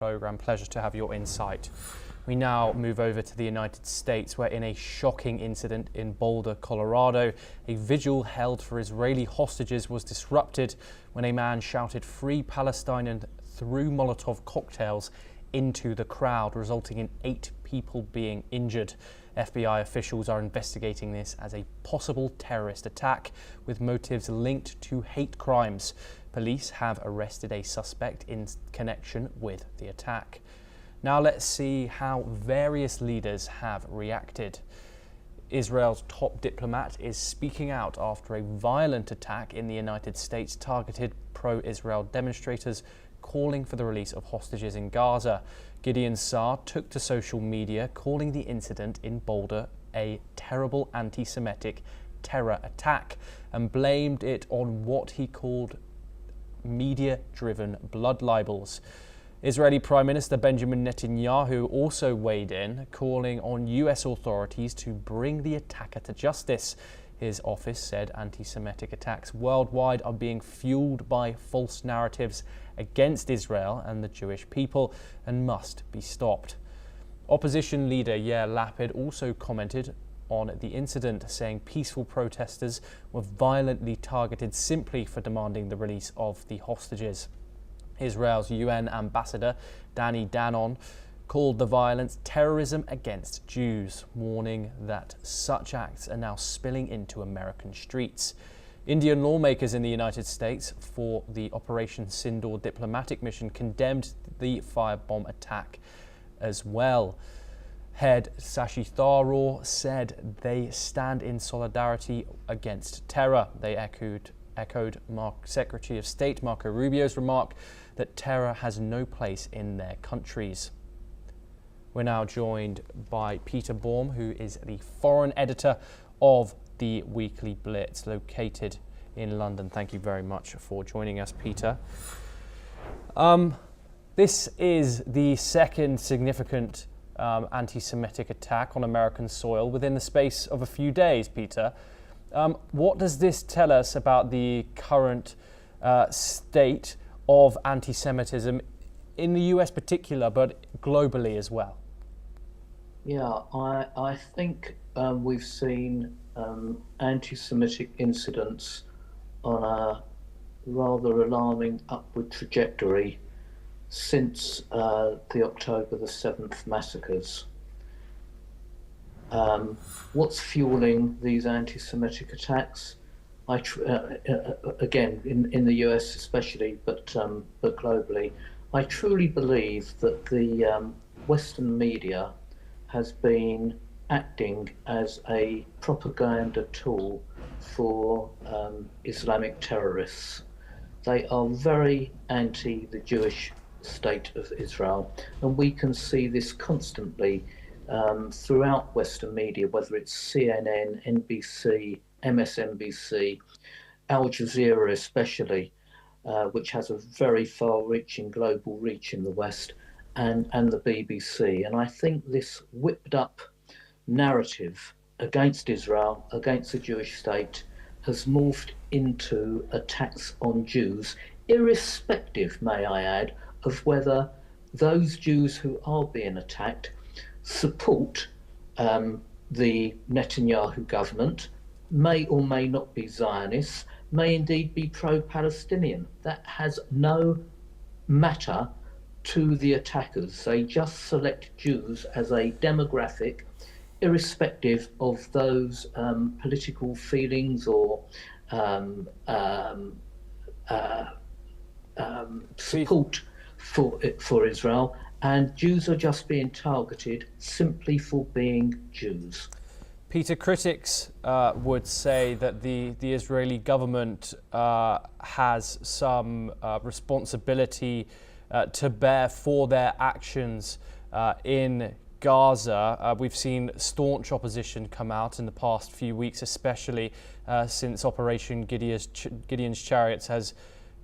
Programme. Pleasure to have your insight. We now move over to the United States, where in a shocking incident in Boulder, Colorado, a vigil held for Israeli hostages was disrupted when a man shouted "Free Palestine" and threw Molotov cocktails into the crowd, resulting in 8 people being injured. FBI officials are investigating this as a possible terrorist attack with motives linked to hate crimes. Police have arrested a suspect in connection with the attack. Now let's see how various leaders have reacted. Israel's top diplomat is speaking out after a violent attack in the United States targeted pro-Israel demonstrators calling for the release of hostages in Gaza. Gideon Saar took to social media, calling the incident in Boulder a terrible anti-Semitic terror attack and blamed it on what he called media-driven blood libels. Israeli Prime Minister Benjamin Netanyahu also weighed in, calling on US authorities to bring the attacker to justice. His office said anti-Semitic attacks worldwide are being fueled by false narratives against Israel and the Jewish people and must be stopped. Opposition leader Yair Lapid also commented on the incident, saying peaceful protesters were violently targeted simply for demanding the release of the hostages. Israel's UN ambassador Danny Danon called the violence terrorism against Jews, warning that such acts are now spilling into American streets. Indian lawmakers in the United States for the Operation Sindoor diplomatic mission condemned the firebomb attack as well. Head Shashi Tharoor said they stand in solidarity against terror. They echoed Secretary of State Marco Rubio's remark that terror has no place in their countries. We're now joined by Peter Baum, who is the foreign editor of the Weekly Blitz, located in London. Thank you very much for joining us, Peter. This is the second significant anti-Semitic attack on American soil within the space of a few days, Peter. What does this tell us about the current state of anti-Semitism in the US particular, but globally as well? Yeah, I think we've seen anti-Semitic incidents on a rather alarming upward trajectory since the October the 7th massacres. What's fueling these anti-Semitic attacks? Again, in the US especially, but globally, I truly believe that the Western media has been acting as a propaganda tool for Islamic terrorists. They are very anti the Jewish state of Israel, and we can see this constantly throughout Western media, whether it's CNN, NBC, MSNBC, Al Jazeera especially, which has a very far-reaching global reach in the West, and the BBC. And I think this whipped up narrative against Israel, against the Jewish state, has morphed into attacks on Jews, irrespective, may I add, of whether those Jews who are being attacked support the Netanyahu government, may or may not be Zionists, may indeed be pro-Palestinian. That has no matter to the attackers. They just select Jews as a demographic, irrespective of those political feelings or support for Israel. And Jews are just being targeted simply for being Jews. Peter, critics would say that the Israeli government has some responsibility to bear for their actions in Gaza. We've seen staunch opposition come out in the past few weeks, especially since Operation Gideon's Chariots has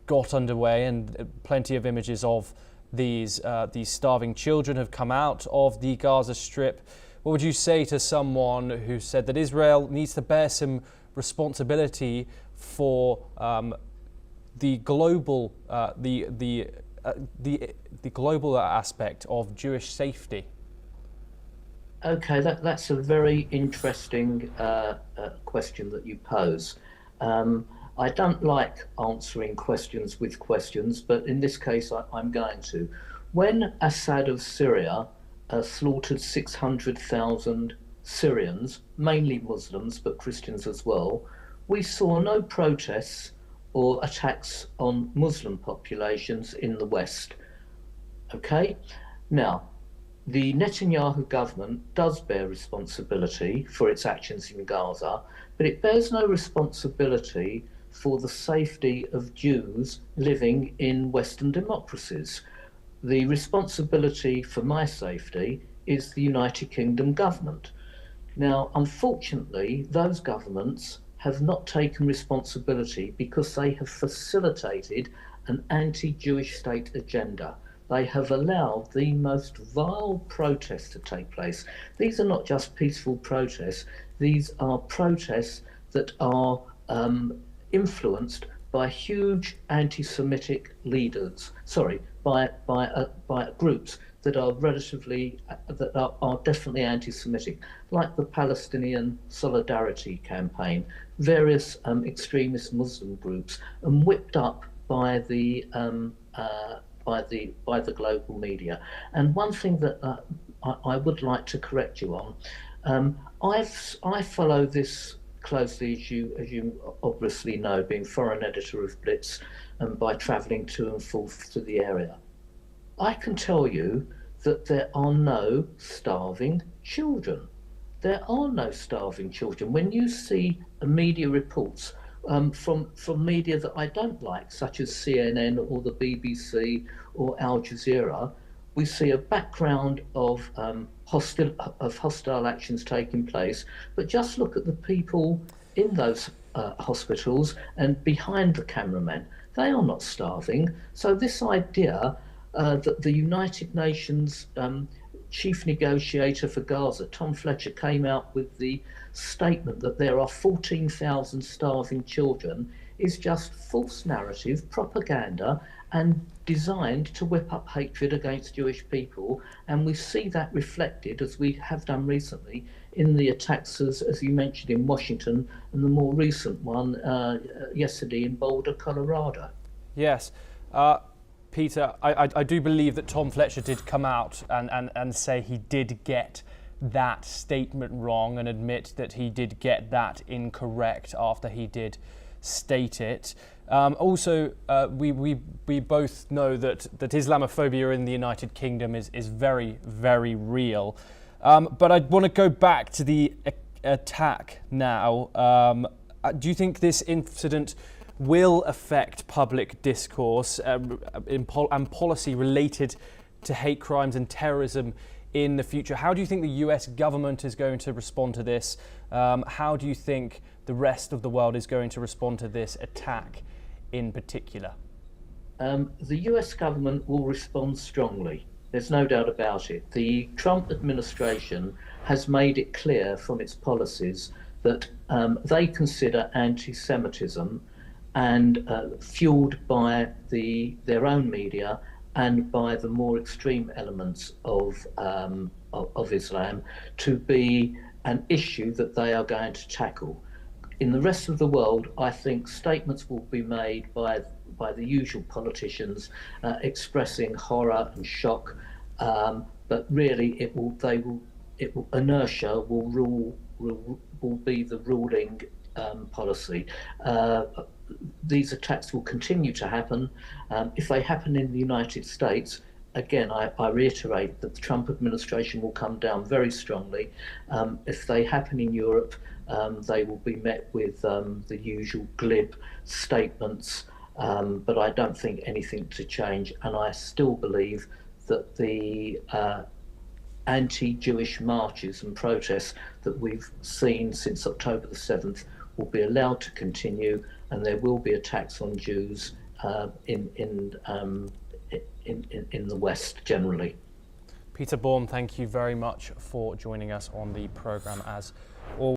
got underway, and plenty of images of these starving children have come out of the Gaza Strip. What would you say to someone who said that Israel needs to bear some responsibility for the global, the the global aspect of Jewish safety? Okay, that's a very interesting question that you pose. I don't like answering questions with questions, but in this case, I'm going to. When Assad of Syria slaughtered 600,000 Syrians, mainly Muslims, but Christians as well, we saw no protests or attacks on Muslim populations in the West. Okay? Now, the Netanyahu government does bear responsibility for its actions in Gaza, but it bears no responsibility for the safety of Jews living in Western democracies. The responsibility for my safety is the United Kingdom government. Now, unfortunately, those governments have not taken responsibility because they have facilitated an anti-Jewish state agenda. They have allowed the most vile protests to take place. These are not just peaceful protests, these are protests that are influenced by huge anti-Semitic leaders, by groups that are definitely anti-Semitic, like the Palestinian Solidarity Campaign, various extremist Muslim groups, and whipped up by the global media. And one thing that I would like to correct you on, I follow this closely, as you obviously know, being foreign editor of Blitz, and by travelling to and forth to the area. I can tell you that there are no starving children. There are no starving children. When you see media reports from media that I don't like, such as CNN or the BBC or Al Jazeera, we see a background of hostile actions taking place. But just look at the people in those hospitals and behind the cameraman. They are not starving. So this idea that the United Nations chief negotiator for Gaza, Tom Fletcher, came out with the statement that there are 14,000 starving children is just false narrative, propaganda, and designed to whip up hatred against Jewish people. And we see that reflected, as we have done recently, in the attacks, as you mentioned, in Washington, and the more recent one yesterday in Boulder, Colorado. Yes. Peter, I do believe that Tom Fletcher did come out and say he did get that statement wrong and admit that he did get that incorrect after he did state it. Also, we both know that Islamophobia in the United Kingdom is very, very real. But I want to go back to the attack now. Do you think this incident will affect public discourse and policy related to hate crimes and terrorism in the future? How do you think the US government is going to respond to this? How do you think the rest of the world is going to respond to this attack in particular? The US government will respond strongly. There's no doubt about it. The Trump administration has made it clear from its policies that they consider anti-Semitism and fueled by their own media and by the more extreme elements of Islam to be an issue that they are going to tackle. In the rest of the world, I think statements will be made by the usual politicians expressing horror and shock, but really inertia will be the ruling policy. These attacks will continue to happen. If they happen in the United States, again, I reiterate that the Trump administration will come down very strongly. If they happen in Europe, they will be met with the usual glib statements, but I don't think anything to change. And I still believe that the anti-Jewish marches and protests that we've seen since October the 7th will be allowed to continue, and there will be attacks on Jews in the West generally. Peter Baum, thank you very much for joining us on the programme as always.